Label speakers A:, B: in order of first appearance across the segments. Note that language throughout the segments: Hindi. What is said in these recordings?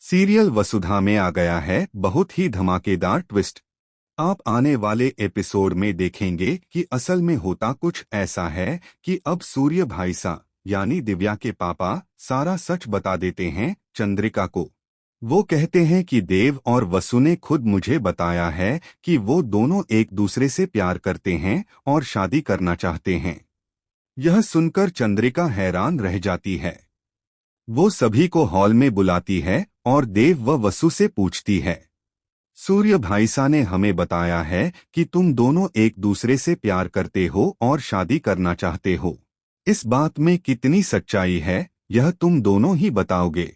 A: सीरियल वसुधा में आ गया है बहुत ही धमाकेदार ट्विस्ट। आप आने वाले एपिसोड में देखेंगे कि असल में होता कुछ ऐसा है कि अब सूर्य भाईसा यानी दिव्या के पापा सारा सच बता देते हैं चंद्रिका को। वो कहते हैं कि देव और वसु ने खुद मुझे बताया है कि वो दोनों एक दूसरे से प्यार करते हैं और शादी करना चाहते हैं। यह सुनकर चंद्रिका हैरान रह जाती है। वो सभी को हॉल में बुलाती है और देव व वसु से पूछती है, सूर्य भाईसा ने हमें बताया है कि तुम दोनों एक दूसरे से प्यार करते हो और शादी करना चाहते हो। इस बात में कितनी सच्चाई है यह तुम दोनों ही बताओगे।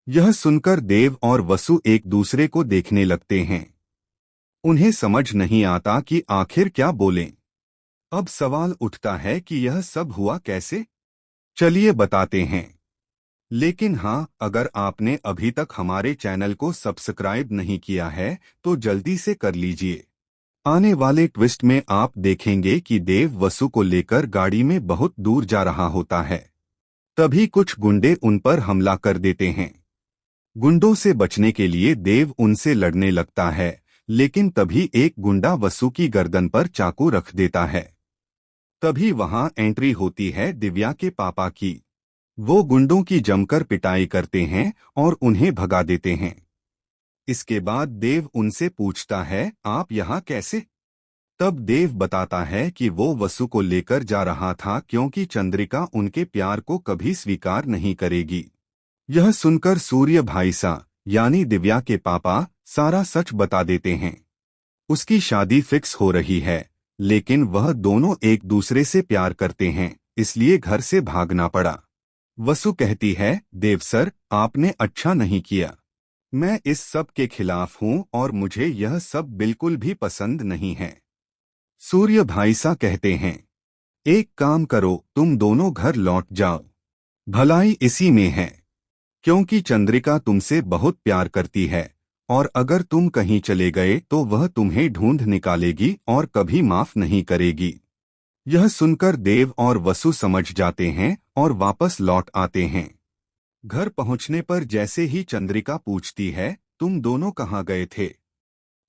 A: यह सुनकर देव और वसु एक दूसरे को देखने लगते हैं। उन्हें समझ नहीं आता कि आखिर क्या बोलें। अब सवाल उठता है कि यह सब हुआ कैसे। चलिए बताते हैं। लेकिन हाँ, अगर आपने अभी तक हमारे चैनल को सब्सक्राइब नहीं किया है तो जल्दी से कर लीजिए। आने वाले ट्विस्ट में आप देखेंगे कि देव वसु को लेकर गाड़ी में बहुत दूर जा रहा होता है। तभी कुछ गुंडे उन पर हमला कर देते हैं। गुंडों से बचने के लिए देव उनसे लड़ने लगता है, लेकिन तभी एक गुंडा वसु की गर्दन पर चाकू रख देता है। तभी वहां एंट्री होती है दिव्या के पापा की। वो गुंडों की जमकर पिटाई करते हैं और उन्हें भगा देते हैं। इसके बाद देव उनसे पूछता है, आप यहाँ कैसे? तब देव बताता है कि वो वसु को लेकर जा रहा था क्योंकि चंद्रिका उनके प्यार को कभी स्वीकार नहीं करेगी। यह सुनकर सूर्य भाईसा यानी दिव्या के पापा सारा सच बता देते हैं। उसकी शादी फिक्स हो रही है, लेकिन वह दोनों एक दूसरे से प्यार करते हैं, इसलिए घर से भागना पड़ा। वसु कहती है, देव सर, आपने अच्छा नहीं किया। मैं इस सब के खिलाफ हूँ और मुझे यह सब बिल्कुल भी पसंद नहीं है। सूर्य भाईसा कहते हैं, एक काम करो, तुम दोनों घर लौट जाओ। भलाई इसी में है, क्योंकि चंद्रिका तुमसे बहुत प्यार करती है और अगर तुम कहीं चले गए तो वह तुम्हें ढूंढ निकालेगी और कभी माफ नहीं करेगी। यह सुनकर देव और वसु समझ जाते हैं और वापस लौट आते हैं। घर पहुंचने पर जैसे ही चंद्रिका पूछती है, तुम दोनों कहाँ गए थे?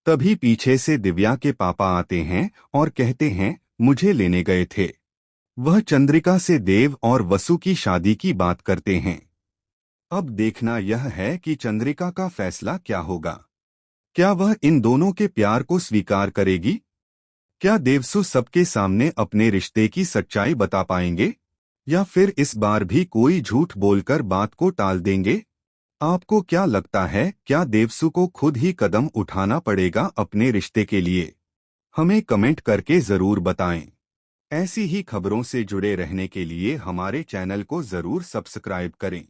A: तभी पीछे से दिव्या के पापा आते हैं और कहते हैं, मुझे लेने गए थे। वह चंद्रिका से देव और वसु की शादी की बात करते हैं। अब देखना यह है कि चंद्रिका का फैसला क्या होगा। क्या वह इन दोनों के प्यार को स्वीकार करेगी? क्या देवसु सबके सामने अपने रिश्ते की सच्चाई बता पाएंगे, या फिर इस बार भी कोई झूठ बोलकर बात को टाल देंगे? आपको क्या लगता है, क्या देवसु को खुद ही कदम उठाना पड़ेगा अपने रिश्ते के लिए? हमें कमेंट करके जरूर बताएं। ऐसी ही खबरों से जुड़े रहने के लिए हमारे चैनल को जरूर सब्सक्राइब करें।